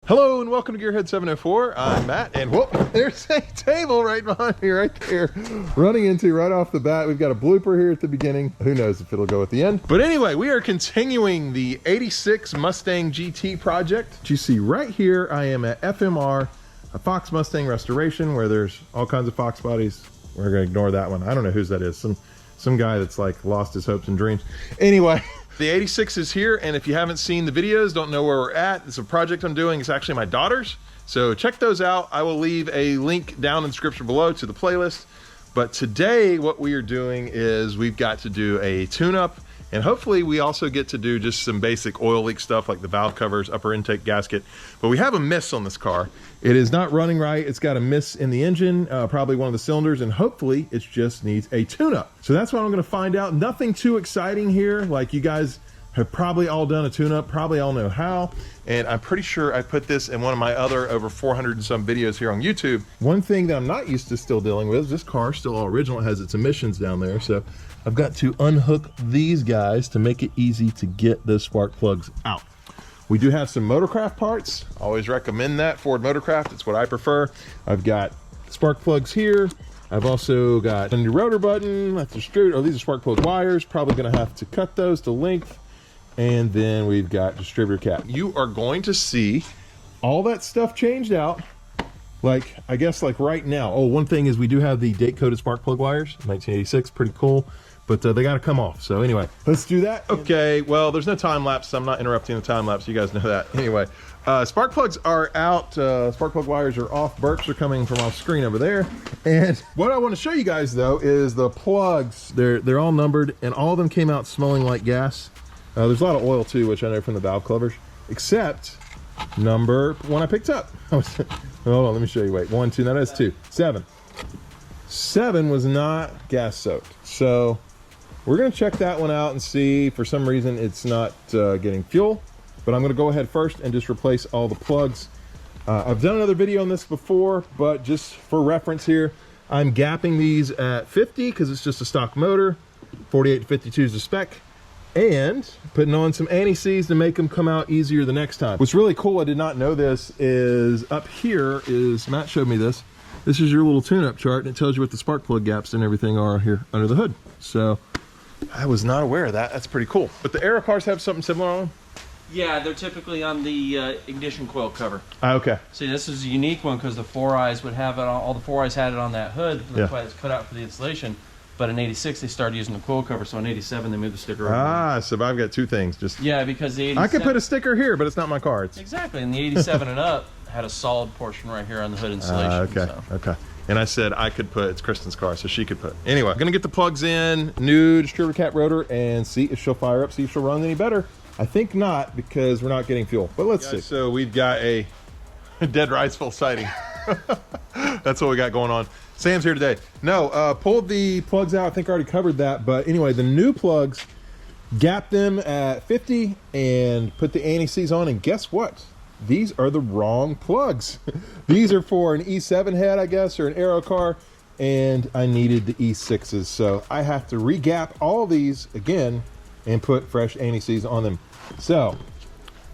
Hello and welcome to Gearhead 704. I'm Matt, and whoop, there's a table right behind me right there. Running into right off the bat. We've got a blooper here at the beginning. Who knows if it'll go at the end. But anyway, we are continuing the 86 Mustang GT project. You see right here, I am at FMR, a Fox Mustang restoration, where there's all kinds of Fox bodies. We're gonna ignore that one. I don't know whose that is. Some guy that's like lost his hopes and dreams. Anyway. The 86 is here, and if you haven't seen the videos, don't know where we're at, it's a project I'm doing. It's actually my daughter's, so check those out. I will leave a link down in the description below to the playlist. But today, what we are doing is we've got to do a tune-up, and hopefully we also get to do just some basic oil leak stuff like the valve covers, upper intake gasket. But we have a miss on this car. It is not running right. It's got a miss in the engine, probably one of the cylinders, and hopefully it just needs a tune-up. So that's what I'm gonna find out. Nothing too exciting here. Like, you guys have probably all done a tune-up, probably all know how, and I'm pretty sure I put this in one of my other over 400 and some videos here on YouTube. One thing that I'm not used to still dealing with is this car, still all original, it has its emissions down there, so I've got to unhook these guys to make it easy to get those spark plugs out. We do have some Motorcraft parts. Always recommend that, Ford Motorcraft, it's what I prefer. I've got spark plugs here. I've also got a new rotor button, that's distributor, oh, these are spark plug wires, probably gonna have to cut those to length. And then we've got distributor cap. You are going to see all that stuff changed out, like, I guess like right now. Oh, one thing is we do have the date-coded spark plug wires, 1986, pretty cool. But they gotta come off. So anyway, let's do that. Okay, well, there's no time lapse, so I'm not interrupting the time lapse. You guys know that. Anyway, spark plugs are out. Spark plug wires are off. Burps are coming from off screen over there. And what I want to show you guys though is the plugs. They're all numbered, and all of them came out smelling like gas. There's a lot of oil too, which I know from the valve covers, except number one I picked up. Hold on, let me show you. Wait, 1, 2, no, that's 2. 7. 7 was not gas soaked. So we're gonna check that one out and see. For some reason it's not getting fuel, but I'm gonna go ahead first and just replace all the plugs. I've done another video on this before, but just for reference here, I'm gapping these at 50 because it's just a stock motor. 48 to 52 is the spec, and putting on some anti-seize to make them come out easier the next time. What's really cool, I did not know this, is up here is, Matt showed me this, this is your little tune-up chart, and it tells you what the spark plug gaps and everything are here under the hood. So I was not aware of that. That's pretty cool. But the Aero cars have something similar on them? Yeah, they're typically on the ignition coil cover. Okay. See, this is a unique one because the 4eyes would have it on, all the 4eyes had it on that hood. That's why it's cut out for the installation. But in 86, they started using the coil cover, so in 87, they moved the sticker over. Ah, so I've got two things. Just yeah, because the 87... I could put a sticker here, but it's not my car. It's... Exactly, and the 87 and up had a solid portion right here on the hood installation. Okay, so. Okay. And I said I could put, it's Kristen's car, so she could put. Anyway, I'm gonna get the plugs in, new distributor cap rotor, and see if she'll fire up, see if she'll run any better. I think not, because we're not getting fuel, but let's see. So we've got a dead rides full sighting. That's what we got going on. Sam's here today. No, pulled the plugs out. I think I already covered that. But anyway, the new plugs, gap them at 50 and put the anti-seize on. And guess what? These are the wrong plugs. These are for an E7 head, I guess, or an Aero car. And I needed the E6s. So I have to re-gap all these again and put fresh anti-seize on them. So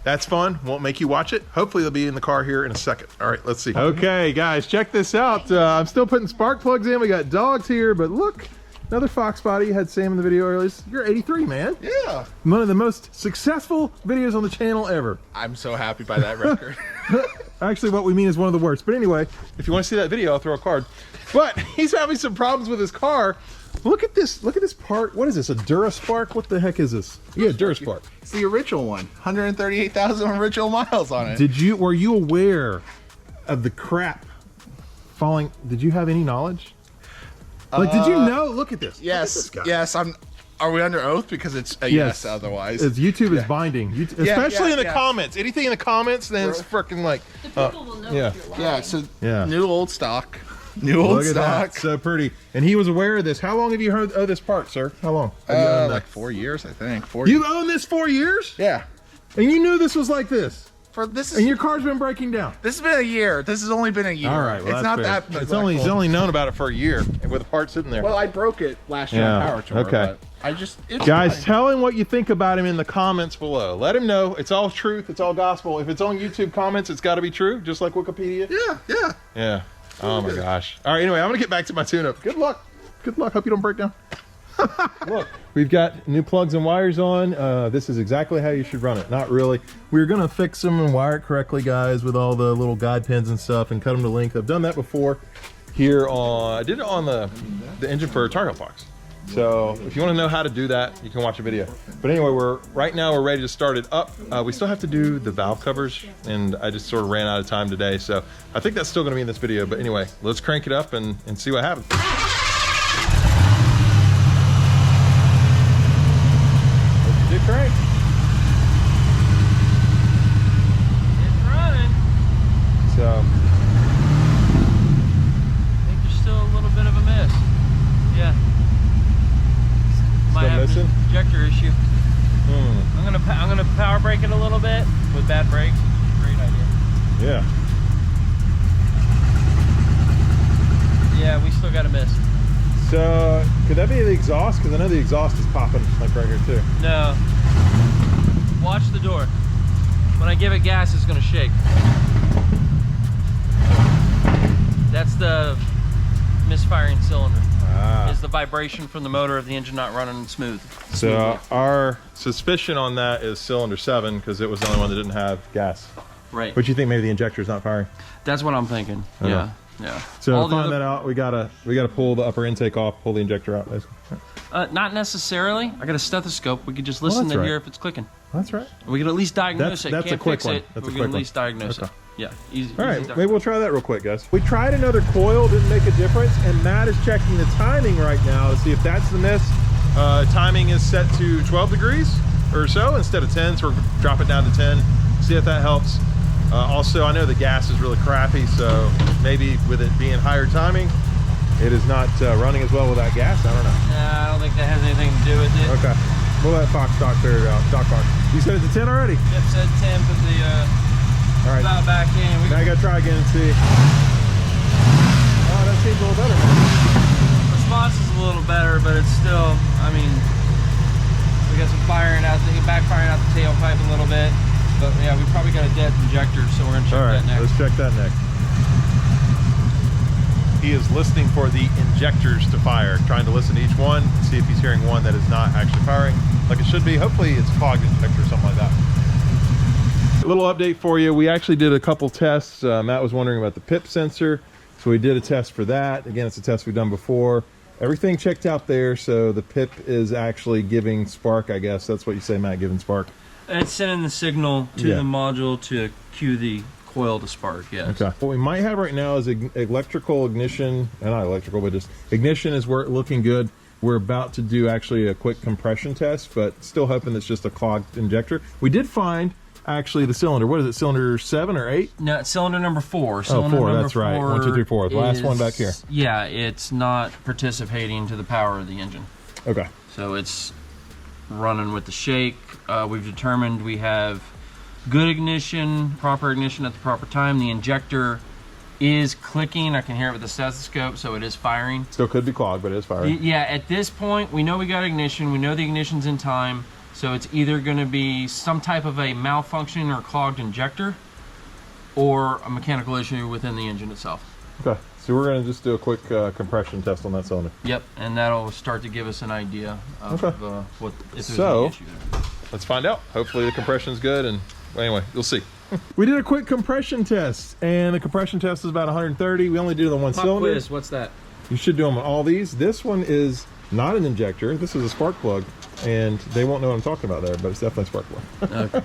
that's fun. Won't make you watch it. Hopefully they'll be in the car here in a second. All right, let's see. Okay, guys, check this out. I'm still putting spark plugs in. We got dogs here, but look, another Fox body. You had Sam in the video earlier. You're 83, man. Yeah. One of the most successful videos on the channel ever. I'm so happy by that record. Actually, what we mean is one of the worst. But anyway, if you want to see that video, I'll throw a card. But he's having some problems with his car. Look at this part. What is this, a Duraspark? What the heck is this? Yeah, Duraspark. It's the original one. 138,000 original miles on it. Were you aware of the crap falling? Did you have any knowledge? Like, did you know? Look at this. Yes, yes. Are we under oath? Because it's a yes otherwise. YouTube is binding. Especially in the comments. Anything in the comments, then it's freaking like... The people will know if you're lying. Yeah, so new old stock. New old stock. So pretty. And he was aware of this. How long have you owned this part, sir? How long? Like 4 years, I think. 4 years. You've owned this 4 years? Yeah. And you knew this was like this? And your car's been breaking down? This has been a year. This has only been a year. All right, well, it's not fair. that. He's only known about it for a year with the part sitting there. Well, I broke it last year on Power Tour. Okay. Guys, fine. tell him what you think about him in the comments below. Let him know. It's all truth. It's all gospel. If it's on YouTube comments, it's got to be true, just like Wikipedia. Yeah. Oh my gosh. All right. Anyway, I'm gonna get back to my tune-up. Good luck. Good luck. Hope you don't break down. Look, we've got new plugs and wires on. This is exactly how you should run it. Not really. We're gonna fix them and wire it correctly, guys, with all the little guide pins and stuff, and cut them to length. I've done that before. Here on, I did it on the engine for a Target Fox. So if you want to know how to do that, you can watch a video. But anyway, right now we're ready to start it up. We still have to do the valve covers, and I just sort of ran out of time today. So I think that's still going to be in this video. But anyway, let's crank it up and see what happens. Good crank. It's running. So. I think there's still a little bit of a miss. Yeah. Might have missing? an injector issue. I'm gonna power brake it a little bit with bad brakes. Great idea. Yeah. Yeah, we still got a miss. So could that be the exhaust? Because I know the exhaust is popping like right here too. No. Watch the door. When I give it gas, it's gonna shake. That's the misfiring cylinder. Is the vibration from the motor of the engine not running smooth. So our suspicion on that is cylinder 7, because it was the only one that didn't have gas. Right. But you think maybe the injector's not firing? That's what I'm thinking. Okay. Yeah. So All to the find that out, we gotta pull the upper intake off, pull the injector out, basically. Not necessarily. I got a stethoscope. We could just listen to hear if it's clicking. That's right. We can at least diagnose it. That's Can't a quick fix one. it. That's we a can quick at least diagnose Okay. it. Yeah. Easy. All right, easy maybe we'll try that real quick, guys. We tried another coil, didn't make a difference, and Matt is checking the timing right now to see if that's the miss. Timing is set to 12 degrees or so instead of 10, so we'll drop it down to 10, see if that helps. Also, I know the gas is really crappy, so maybe with it being higher timing, it is not running as well without gas. I don't know. Nah, I don't think that has anything to do with it. Okay. We'll let Fox Stock figure it out. Stock Fox. You said it's a 10 already? Yep, said 10, put the All right. valve back in. Now I gotta try again and see. Oh, that seems a little better, man. Response is a little better, but it's still, I mean, we got some firing out, backfiring out the tailpipe a little bit. But yeah, we probably got a dead injector, so we're gonna check that next. Let's check that next. He is listening for the injectors to fire, trying to listen to each one, see if he's hearing one that is not actually firing like it should be. Hopefully it's clogged injector or something like that. A little update for you. We actually did a couple tests. Matt was wondering about the PIP sensor, so we did a test for that. Again, it's a test we've done before. Everything checked out there, so the PIP is actually giving spark, I guess. That's what you say, Matt, giving spark. It's sending the signal to the module to cue the coil to spark, yes. Okay. What we might have right now is electrical ignition, not electrical, but just ignition is looking good. We're about to do actually a quick compression test, but still hoping it's just a clogged injector. We did find actually the cylinder. What is it, cylinder 7 or 8? No, it's cylinder number 4. Cylinder 4, that's right. 1, 2, 3, 4. The last one back here. Yeah, it's not participating to the power of the engine. Okay. So it's running with the shake. We've determined we have good ignition, proper ignition at the proper time. The injector is clicking. I can hear it with the stethoscope, so it is firing. Still could be clogged, but it is firing. Yeah, at this point, we know we got ignition. We know the ignition's in time. So it's either going to be some type of a malfunction or clogged injector, or a mechanical issue within the engine itself. Okay, so we're going to just do a quick compression test on that cylinder. Yep, and that'll start to give us an idea of what if there's any issue there. Let's find out. Hopefully the compression's good, and anyway, you'll see. We did a quick compression test, and the compression test is about 130. We only did it on one cylinder. Quiz, what's that? You should do them on all these. This one is not an injector. This is a spark plug, and they won't know what I'm talking about there, but it's definitely a spark plug. Okay.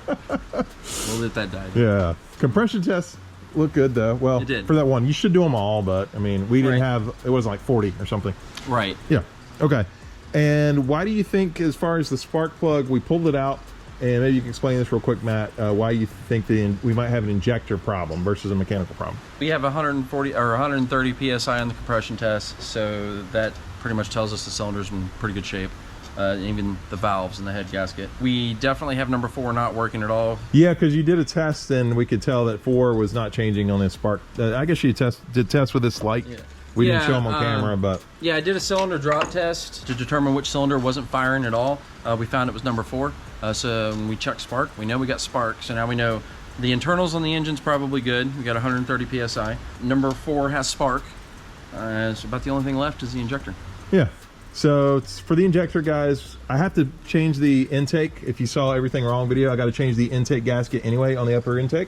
We'll let that die. Yeah. Compression tests look good, though. Well, it did. For that one, you should do them all, but, I mean, we didn't have, it wasn't like 40 or something. Right. Yeah. Okay. And why do you think, as far as the spark plug, we pulled it out, and maybe you can explain this real quick, Matt, why you think we might have an injector problem versus a mechanical problem? We have 140 or 130 psi on the compression test, so that pretty much tells us the cylinder's in pretty good shape. Even the valves and the head gasket. We definitely have number 4 not working at all. Yeah, because you did a test and we could tell that 4 was not changing on this spark. I guess you did test with this light. Yeah. We didn't show them on camera, but yeah, I did a cylinder drop test to determine which cylinder wasn't firing at all. We found it was number 4. So when we checked spark, we know we got spark. So now we know the internals on the engine's probably good. We got 130 psi. Number 4 has spark. So about the only thing left is the injector. yeah. So it's for the injector, guys, I have to change the intake. If you saw everything wrong video, I got to change the intake gasket anyway on the upper intake.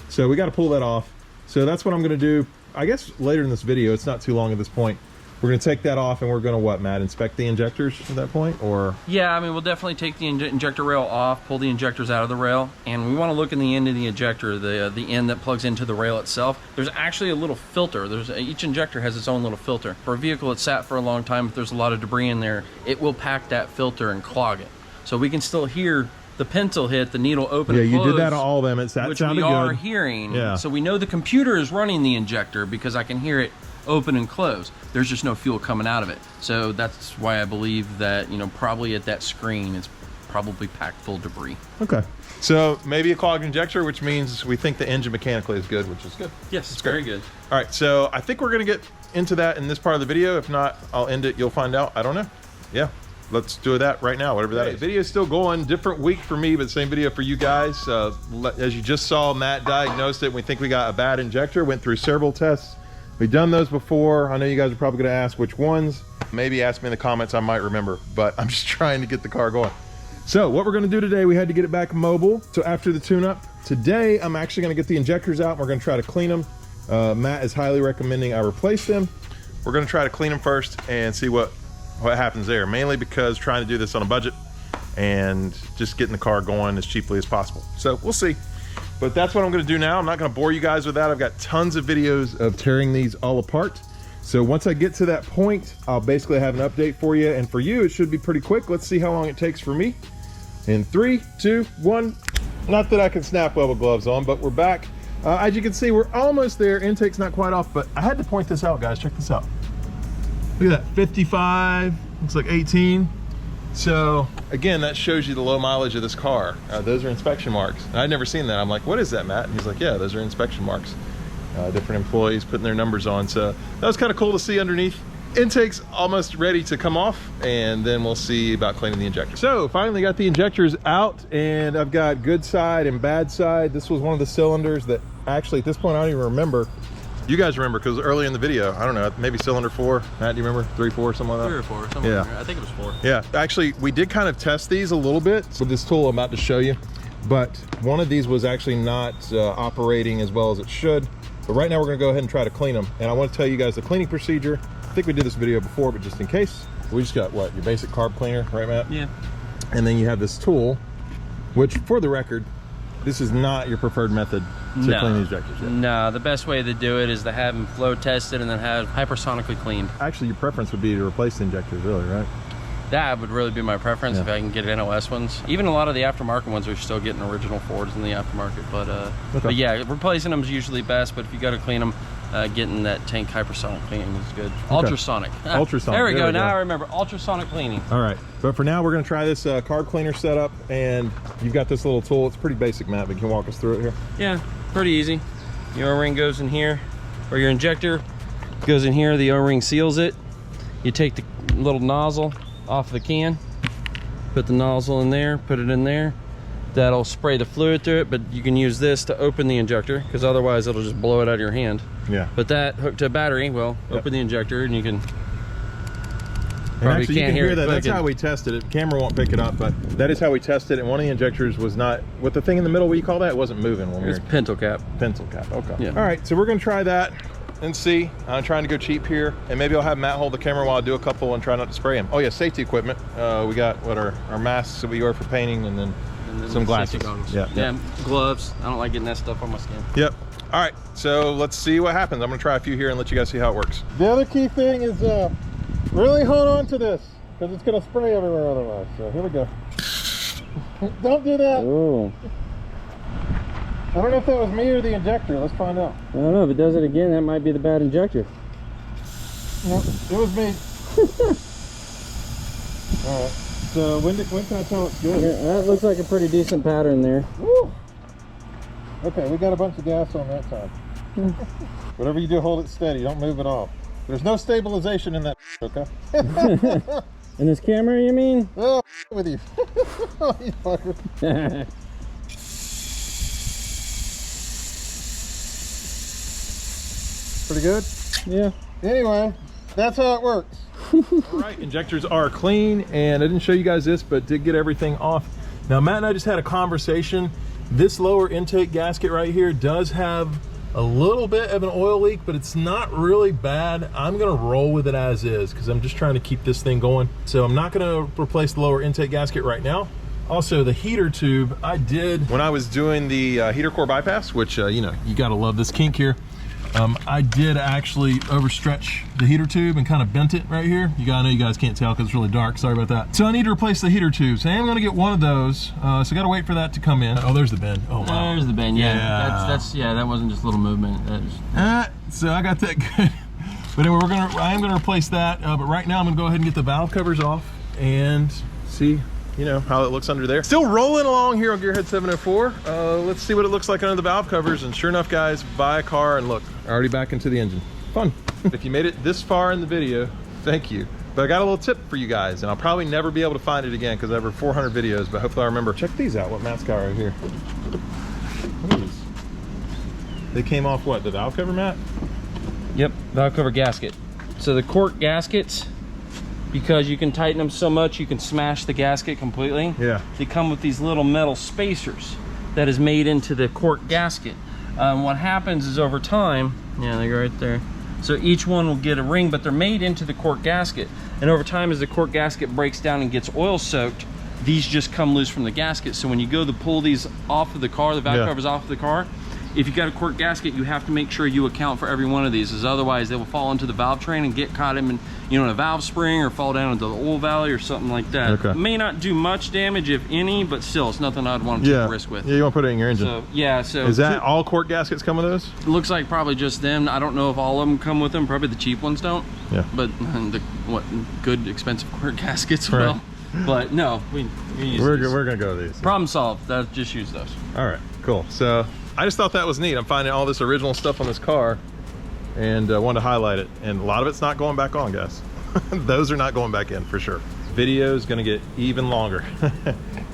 So we got to pull that off. So that's what I'm going to do. I guess later in this video, it's not too long at this point. We're going to take that off and we're going to what, Matt? Inspect the injectors at that point, or? Yeah, I mean, we'll definitely take the injector rail off, pull the injectors out of the rail, and we want to look in the end of the injector, the end that plugs into the rail itself. There's actually a little filter. Each injector has its own little filter. For a vehicle that's sat for a long time, if there's a lot of debris in there, it will pack that filter and clog it. So we can still hear the pencil hit, the needle open and close. Yeah, you did that on all of them. That sounded good. Which we are hearing. Yeah. So we know the computer is running the injector because I can hear it open and close. There's just no fuel coming out of it. So that's why I believe that, you know, probably at that screen, it's probably packed full of debris. Okay. So maybe a clogged injector, which means we think the engine mechanically is good, which is good. Yes, it's very good. All right, so I think we're gonna get into that in this part of the video. If not, I'll end it, you'll find out. I don't know. Yeah, let's do that right now, whatever that is. The video's still going, different week for me, but same video for you guys. As you just saw, Matt diagnosed it. We think we got a bad injector, went through several tests. We've done those before. I know you guys are probably gonna ask which ones. Maybe ask me in the comments, I might remember, but I'm just trying to get the car going. So what we're gonna do today, we had to get it back mobile. So after the tune-up, today I'm actually gonna get the injectors out and we're gonna try to clean them. Matt is highly recommending I replace them. We're gonna try to clean them first and see what happens there. Mainly because trying to do this on a budget and just getting the car going as cheaply as possible. So we'll see. But that's what I'm gonna do now. I'm not gonna bore you guys with that. I've got tons of videos of tearing these all apart. So once I get to that point, I'll basically have an update for you. And for you, it should be pretty quick. Let's see how long it takes for me. In 3, 2, 1. Not that I can snap level gloves on, but we're back. As you can see, we're almost there. Intake's not quite off, but I had to point this out, guys. Check this out. Look at that, 55, looks like 18. So again, that shows you the low mileage of this car. Those are inspection marks. And I'd never seen that. I'm like, what is that, Matt? And he's like, yeah, those are inspection marks. Different employees putting their numbers on. So that was kind of cool to see underneath. Intake's almost ready to come off, and then we'll see about cleaning the injector. So finally got the injectors out, and I've got good side and bad side. This was one of the cylinders that actually at this point I don't even remember. You guys remember because early in the video, I don't know, maybe cylinder 4. Matt, do you remember? 3, 4, something like that? 3 or 4, something like that. I think it was 4. Yeah, actually, we did kind of test these a little bit with this tool I'm about to show you, but one of these was actually not operating as well as it should. But right now we're gonna go ahead and try to clean them. And I want to tell you guys the cleaning procedure. I think we did this video before, but just in case, we just got what, your basic carb cleaner, right, Matt? Yeah. And then you have this tool, which for the record, this is not your preferred method to clean these injectors yet. No, the best way to do it is to have them flow tested and then have hypersonically cleaned. Actually, your preference would be to replace the injectors, really, right? That would really be my preference if I can get NOS ones. Even a lot of the aftermarket ones are still getting original Fords in the aftermarket. But yeah, replacing them is usually best, but if you got to clean them, getting that tank hypersonic cleaning is good. Okay. Ultrasonic. Ultrasonic. There we go. Now I remember. Ultrasonic cleaning. All right. But for now, we're going to try this carb cleaner setup, and you've got this little tool. It's pretty basic, Matt, but you can walk us through it here. Yeah, pretty easy. The O-ring goes in here, or your injector goes in here. The O-ring seals it. You take the little nozzle off the can, put the nozzle in there, put it in there. That'll spray the fluid through it, but you can use this to open the injector because otherwise it'll just blow it out of your hand. Yeah. But that hooked to a battery, well, open the injector and you can probably actually, can't hear that. That's how we tested it. The camera won't pick it up, but that is how we tested it. And one of the injectors was not, with the thing in the middle, what do you call that? It wasn't moving when we were. It's pencil cap. Pencil cap, okay. Yeah. All right, so we're gonna try that and see. I'm trying to go cheap here, and maybe I'll have Matt hold the camera while I do a couple and try not to spray him. Oh yeah, safety equipment. We got what our masks that we wear for painting, and then some glasses. Yeah, gloves. I don't like getting that stuff on my skin. Yep. All right, so let's see what happens. I'm gonna try a few here and let you guys see how it works. The other key thing is really hold on to this because it's gonna spray everywhere otherwise. So here we go. Don't do that. Ooh. I don't know if that was me or the injector. Let's find out. I don't know. If it does it again, that might be the bad injector. No, it was me. All right. So when can I tell it's good? Yeah, that looks like a pretty decent pattern there. Woo! Okay, we got a bunch of gas on that side. Whatever you do, hold it steady. Don't move it off. There's no stabilization in that, okay? In this camera, you mean? Oh, with you. You fucker. Pretty good? Yeah. Anyway, that's how it works. All right, injectors are clean, and I didn't show you guys this, but did get everything off. Now, Matt and I just had a conversation. This lower intake gasket right here does have a little bit of an oil leak, but it's not really bad. I'm gonna roll with it as is because I'm just trying to keep this thing going. So I'm not gonna replace the lower intake gasket right now. Also, the heater tube, I did when I was doing the heater core bypass, which, you know, you gotta love this kink here. I did actually overstretch the heater tube and kind of bent it right here. I know you guys can't tell because it's really dark. Sorry about that. So I need to replace the heater tubes. I am going to get one of those. So I got to wait for that to come in. Oh, there's the bend. Oh, wow. There's the bend. Yeah. Yeah. That wasn't just a little movement. That was... So I got that good. But anyway, I am going to replace that. But right now I'm going to go ahead and get the valve covers off and see, you know, how it looks under there. Still rolling along here on Gearhead 704. Let's see what it looks like under the valve covers. And sure enough, guys, buy a car and look, already back into the engine. Fun. If you made it this far in the video, thank you. But I got a little tip for you guys, and I'll probably never be able to find it again because I have over 400 videos, but hopefully I remember. Check these out, what Matt's got right here. What is this? They came off what, the valve cover, Matt? Yep, valve cover gasket. So the cork gaskets, because you can tighten them so much you can smash the gasket completely. Yeah. They come with these little metal spacers that is made into the cork gasket. What happens is over time, yeah, they go right there. So each one will get a ring, but they're made into the cork gasket. And over time, as the cork gasket breaks down and gets oil soaked, these just come loose from the gasket. So when you go to pull these off of the car, the valve covers off of the car, if you got a cork gasket, you have to make sure you account for every one of these, as otherwise they will fall into the valve train and get caught in, you know, in a valve spring or fall down into the oil valley or something like that. Okay. May not do much damage, if any, but still, it's nothing I'd want to take a risk with. Yeah, you want to put it in your engine. So, yeah, so. Is that all cork gaskets come with those? It looks like probably just them. I don't know if all of them come with them. Probably the cheap ones don't. Yeah. But the good, expensive cork gaskets will. But no, we use we're going to go with these. Problem solved. Just use those. All right, cool. So I just thought that was neat. I'm finding all this original stuff on this car and wanted to highlight it. And a lot of it's not going back on, guys. Those are not going back in for sure. Video is going to get even longer.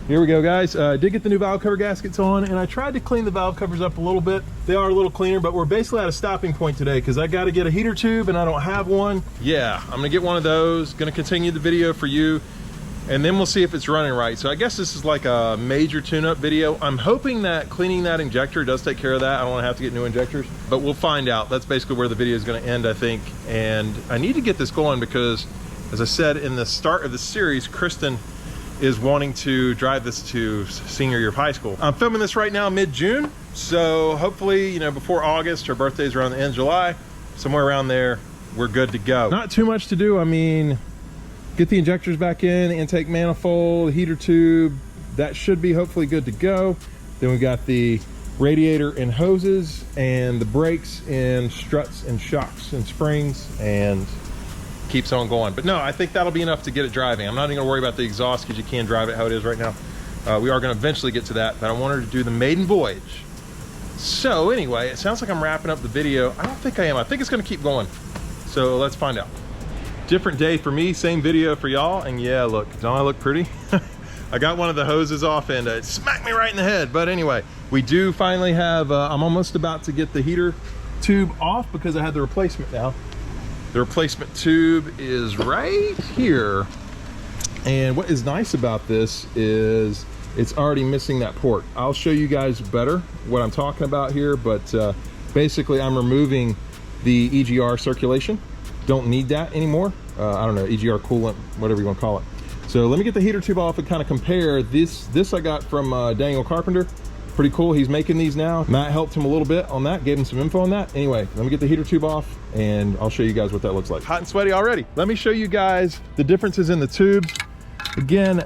Here we go, guys. I did get the new valve cover gaskets on, and I tried to clean the valve covers up a little bit. They are a little cleaner, but we're basically at a stopping point today because I got to get a heater tube and I don't have one. Yeah, I'm going to get one of those. Going to continue the video for you, and then we'll see if it's running right. So I guess this is like a major tune-up video. I'm hoping that cleaning that injector does take care of that. I don't want to have to get new injectors, but we'll find out. That's basically where the video is going to end, I think. And I need to get this going because, as I said in the start of the series, Kristen is wanting to drive this to senior year of high school. I'm filming this right now mid-June, so hopefully, you know, before August, her birthday's around the end of July, somewhere around there, we're good to go. Not too much to do. I mean, get the injectors back in, the intake manifold, the heater tube, that should be hopefully good to go. Then we got the radiator and hoses and the brakes and struts and shocks and springs, and keeps on going. But no, I think that'll be enough to get it driving. I'm not even gonna worry about the exhaust because you can't drive it how it is right now. We are gonna eventually get to that, but I want her to do the maiden voyage. So anyway, it sounds like I'm wrapping up the video. I don't think I am. I think it's gonna keep going. So let's find out. Different day for me, same video for y'all. And yeah, look, don't I look pretty? I got one of the hoses off and it smacked me right in the head. But anyway, we do finally have, I'm almost about to get the heater tube off because I had the replacement now. The replacement tube is right here. And what is nice about this is it's already missing that port. I'll show you guys better what I'm talking about here, but basically I'm removing the EGR circulation. Don't need that anymore. I don't know, EGR coolant, whatever you want to call it. So let me get the heater tube off and kind of compare. This I got from Daniel Carpenter. Pretty cool. He's making these now. Matt helped him a little bit on that, gave him some info on that. Anyway, let me get the heater tube off and I'll show you guys what that looks like. Hot and sweaty already. Let me show you guys the differences in the tubes. Again,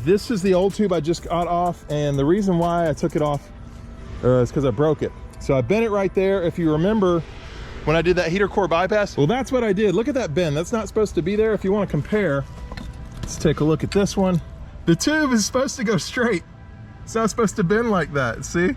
this is the old tube I just got off, and the reason why I took it off is because I broke it. So I bent it right there. If you remember when I did that heater core bypass, well, that's what I did. Look at that bend. That's not supposed to be there. If you want to compare, let's take a look at this one. The tube is supposed to go straight. It's not supposed to bend like that, see?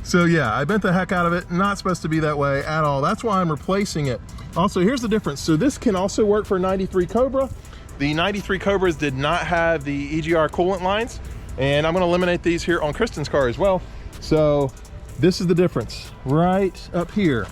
So yeah, I bent the heck out of it. Not supposed to be that way at all. That's why I'm replacing it. Also, here's the difference. So this can also work for 93 Cobra. The 93 Cobras did not have the EGR coolant lines, and I'm gonna eliminate these here on Kristen's car as well. So this is the difference right up here.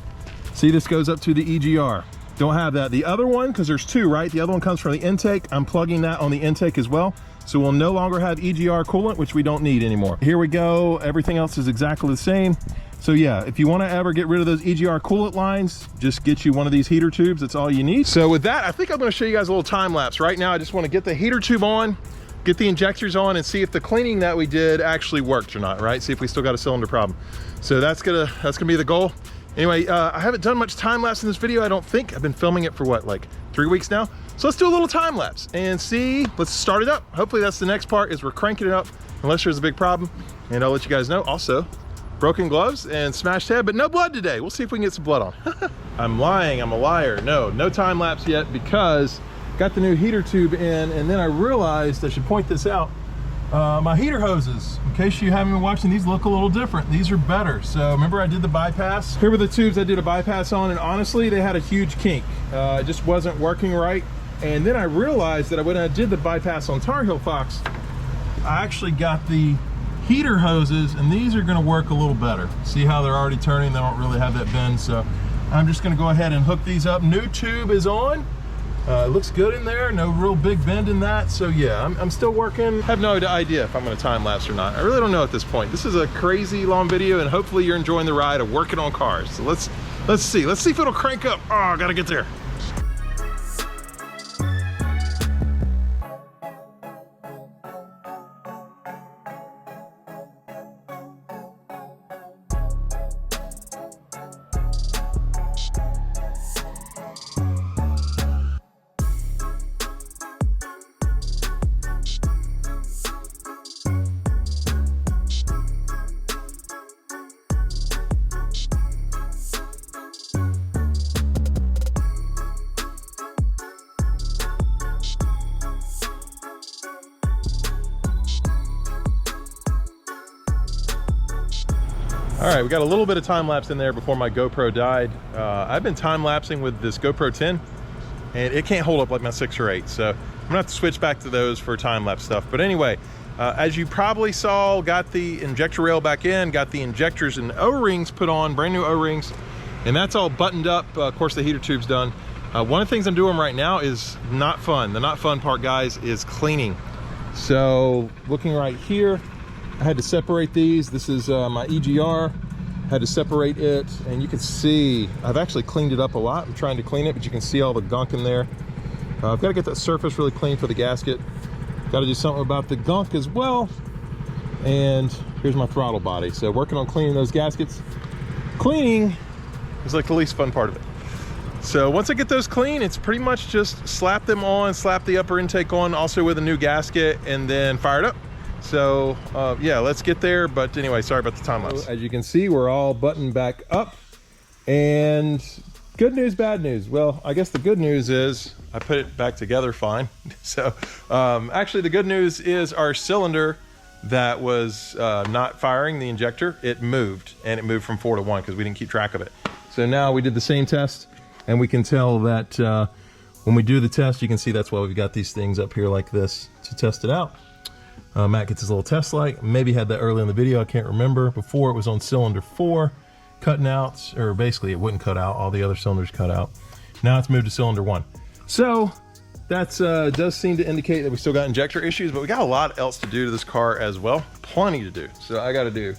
See, this goes up to the EGR. Don't have that. The other one, because there's two, right? The other one comes from the intake. I'm plugging that on the intake as well. So we'll no longer have EGR coolant, which we don't need anymore. Here we go. Everything else is exactly the same. So yeah, if you want to ever get rid of those EGR coolant lines, just get you one of these heater tubes. That's all you need. So with that, I think I'm going to show you guys a little time lapse. Right now, I just want to get the heater tube on, get the injectors on, and see if the cleaning that we did actually worked or not, right? See if we still got a cylinder problem. So that's gonna be the goal. Anyway, I haven't done much time lapse in this video, I don't think. I've been filming it for what, like 3 weeks now? So let's do a little time lapse and see, let's start it up. Hopefully that's the next part, is we're cranking it up unless there's a big problem. And I'll let you guys know. Also, broken gloves and smashed head, but no blood today. We'll see if we can get some blood on. I'm lying, I'm a liar. No time lapse yet because got the new heater tube in, and then I realized I should point this out. My heater hoses, in case you haven't been watching, these look a little different. These are better. So remember I did the bypass? Here were the tubes I did a bypass on, and honestly, they had a huge kink. It just wasn't working right. And then I realized that when I did the bypass on Tar Heel Fox, I actually got the heater hoses, and these are gonna work a little better. See how they're already turning? They don't really have that bend. So I'm just gonna go ahead and hook these up. New tube is on. It looks good in there, no real big bend in that. So yeah, I'm still working. I have no idea if I'm gonna time lapse or not. I really don't know at this point. This is a crazy long video, and hopefully you're enjoying the ride of working on cars. So let's see if it'll crank up. Oh, I gotta get there. All right, we got a little bit of time lapse in there before my GoPro died. I've been time lapsing with this GoPro 10, and it can't hold up like my 6 or 8. So I'm gonna have to switch back to those for time lapse stuff. But anyway, as you probably saw, got the injector rail back in, got the injectors and O-rings put on, brand new O-rings, and that's all buttoned up. Of course, the heater tube's done. One of the things I'm doing right now is not fun. The not fun part, guys, is cleaning. So looking right here, I had to separate these. This is my EGR. Had to separate it, and you can see I've actually cleaned it up a lot. I'm trying to clean it, but you can see all the gunk in there. I've got to get that surface really clean for the gasket. Got to do something about the gunk as well. And here's my throttle body. So working on cleaning those gaskets. Cleaning is like the least fun part of it. So once I get those clean, it's pretty much just slap them on, slap the upper intake on, also with a new gasket, and then fire it up. So yeah, let's get there. But anyway, sorry about the time lapse. As you can see, we're all buttoned back up, and good news, bad news. Well, I guess the good news is I put it back together fine. So actually the good news is our cylinder that was not firing the injector, it moved, and it moved from 4 to 1 because we didn't keep track of it. So now we did the same test, and we can tell that when we do the test, you can see that's why we've got these things up here like this to test it out. Matt gets his little test light. Maybe had that early in the video, I can't remember. Before it was on cylinder 4, cutting out, or basically it wouldn't cut out, all the other cylinders cut out. Now it's moved to cylinder 1. So that does seem to indicate that we still got injector issues, but we got a lot else to do to this car as well. Plenty to do. So I got to do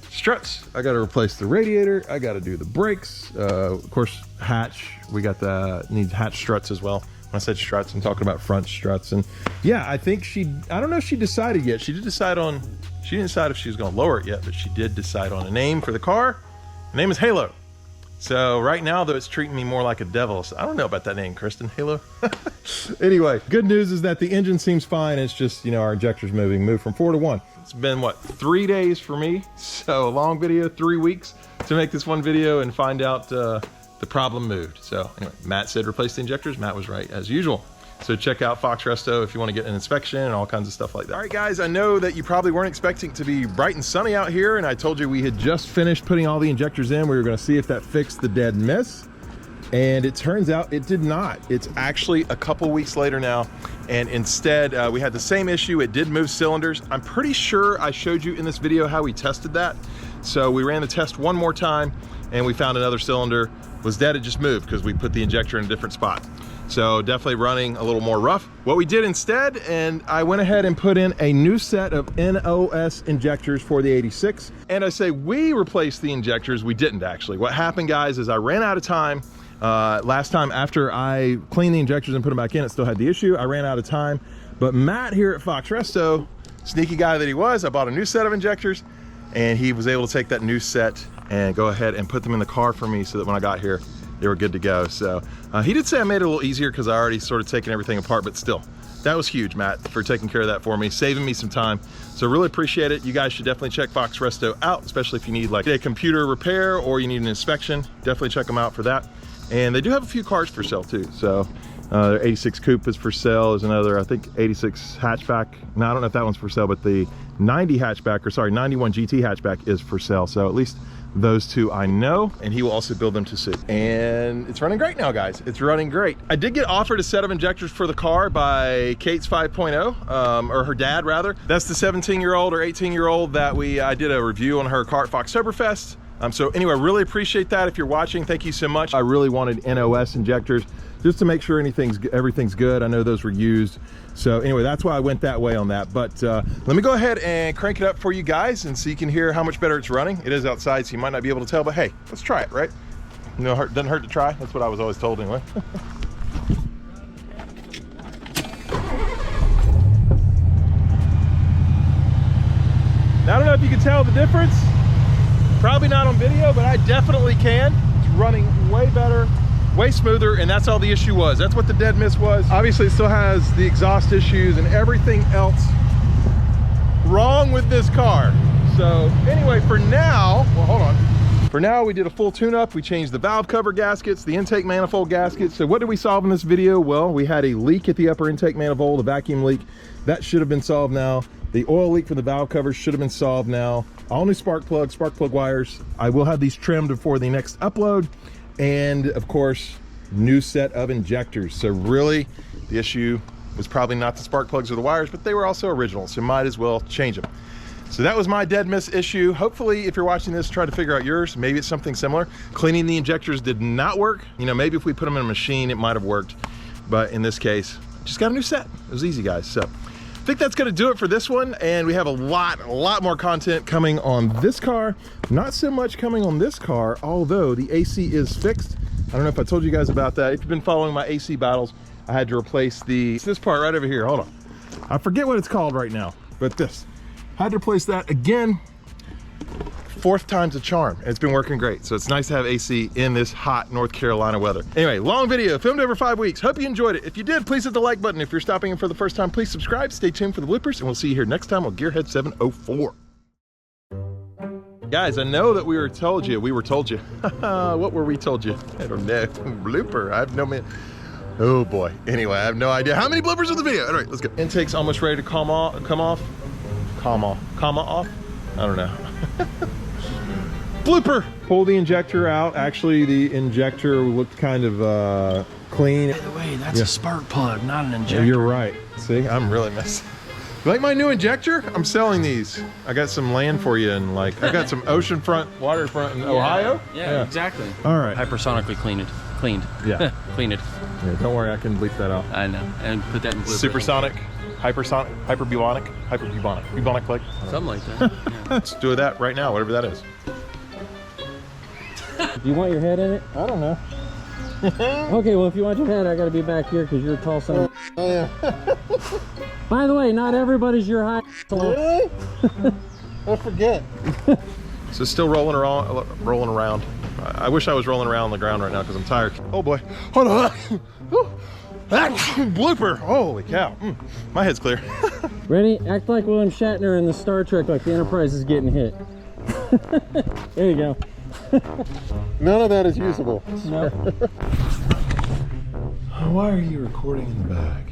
struts, I got to replace the radiator, I got to do the brakes, of course hatch, we got the need hatch struts as well. When I said struts, I'm talking about front struts. And yeah, I think I don't know if she decided yet. She didn't decide if she was gonna lower it yet, but she did decide on a name for the car. The name is Halo. So right now, though, it's treating me more like a devil. So I don't know about that name, Kristen. Halo. Anyway, good news is that the engine seems fine. It's just, you know, our injector's moved from 4 to 1. It's been, what, 3 days for me? So a long video, 3 weeks to make this one video and find out the problem moved. So anyway, Matt said replace the injectors. Matt was right as usual. So check out Fox Resto if you want to get an inspection and all kinds of stuff like that. All right, guys, I know that you probably weren't expecting to be bright and sunny out here, and I told you we had just finished putting all the injectors in. We were going to see if that fixed the dead miss, and it turns out it did not. It's actually a couple weeks later now, and instead we had the same issue. It did move cylinders. I'm pretty sure I showed you in this video how we tested that. So we ran the test one more time, and we found another cylinder was dead. It just moved because we put the injector in a different spot. So definitely running a little more rough. What we did instead, and I went ahead and put in a new set of NOS injectors for the 86. And I say we replaced the injectors, we didn't actually. What happened, guys, is I ran out of time. Last time after I cleaned the injectors and put them back in, it still had the issue. I ran out of time. But Matt here at Fox Resto, sneaky guy that he was, I bought a new set of injectors, and he was able to take that new set and go ahead and put them in the car for me so that when I got here, they were good to go. So he did say I made it a little easier because I already sort of taken everything apart, but still, that was huge, Matt, for taking care of that for me, saving me some time. So really appreciate it. You guys should definitely check Fox Resto out, especially if you need like a computer repair or you need an inspection. Definitely check them out for that. And they do have a few cars for sale too. So their 86 Coupe is for sale. There's another, I think 86 hatchback. No, I don't know if that one's for sale, but the 90 hatchback, or sorry, 91 GT hatchback is for sale. So at least those two I know, and he will also build them to suit. And it's running great now, guys. It's running great. I did get offered a set of injectors for the car by Kate's 5.0, or her dad rather. That's the 17-year-old or 18-year-old that I did a review on her car at Foxtoberfest. So anyway, really appreciate that. If you're watching, thank you so much. I really wanted NOS injectors just to make sure everything's good. I know those were used. So anyway, that's why I went that way on that. But let me go ahead and crank it up for you guys and so you can hear how much better it's running. It is outside, so you might not be able to tell, but hey, let's try it, right? No, doesn't hurt to try. That's what I was always told anyway. Now, I don't know if you can tell the difference. Probably not on video, but I definitely can. It's running way better, way smoother, and that's all the issue was. That's what the dead miss was. Obviously, it still has the exhaust issues and everything else wrong with this car. So anyway, for now, well, hold on. For now, we did a full tune-up. We changed the valve cover gaskets, the intake manifold gaskets. So what did we solve in this video? Well, we had a leak at the upper intake manifold, a vacuum leak. That should have been solved now. The oil leak from the valve covers should have been solved now. All new spark plug wires. I will have these trimmed before the next upload. And of course, new set of injectors. So really, the issue was probably not the spark plugs or the wires, but they were also original, so might as well change them. So that was my dead miss issue. Hopefully, if you're watching this, try to figure out yours. Maybe it's something similar. Cleaning the injectors did not work. You know, maybe if we put them in a machine, it might have worked. But in this case, just got a new set. It was easy, guys. So I think that's gonna do it for this one. And we have a lot more content coming on this car. Not so much coming on this car, although the AC is fixed. I don't know if I told you guys about that. If you've been following my AC battles, I had to replace this part right over here. Hold on. I forget what it's called right now, but this. I had to replace that again. 4th time's a charm. It's been working great. So it's nice to have AC in this hot North Carolina weather. Anyway, long video, filmed over 5 weeks. Hope you enjoyed it. If you did, please hit the like button. If you're stopping in for the first time, please subscribe. Stay tuned for the bloopers, and we'll see you here next time on Gearhead 704. Guys, I know that we were told you. What were we told you? I don't know. Blooper. I have no man. Oh boy. Anyway, I have no idea how many bloopers in the video. All right, let's go. Intake's almost ready to come off. I don't know. Blooper. Pull the injector out. Actually, the injector looked kind of clean. By the way, that's a spark plug, not an injector. You're right. See, I'm really messing. You like my new injector? I'm selling these. I got some land for you, and I got some oceanfront, waterfront in Ohio. Yeah, exactly. All right. Hypersonically cleaned. Yeah. Clean it. Yeah, don't worry, I can bleep that out. I know, and put that in blue. Supersonic, hypersonic, bubonic plague. Something like that. Yeah. Let's do that right now, whatever that is. Do you want your head in it? I don't know. Okay, well, if you want your head, I gotta be back here because you're a tall son. Oh yeah. By the way, not everybody's your height. Really? I forget. So still rolling around. I wish I was rolling around on the ground right now because I'm tired. Oh boy. Hold on. Blooper. Holy cow. My head's clear. Ready? Act like William Shatner in the Star Trek, like the Enterprise is getting hit. There you go. None of that is usable. No. Why are you recording in the bag?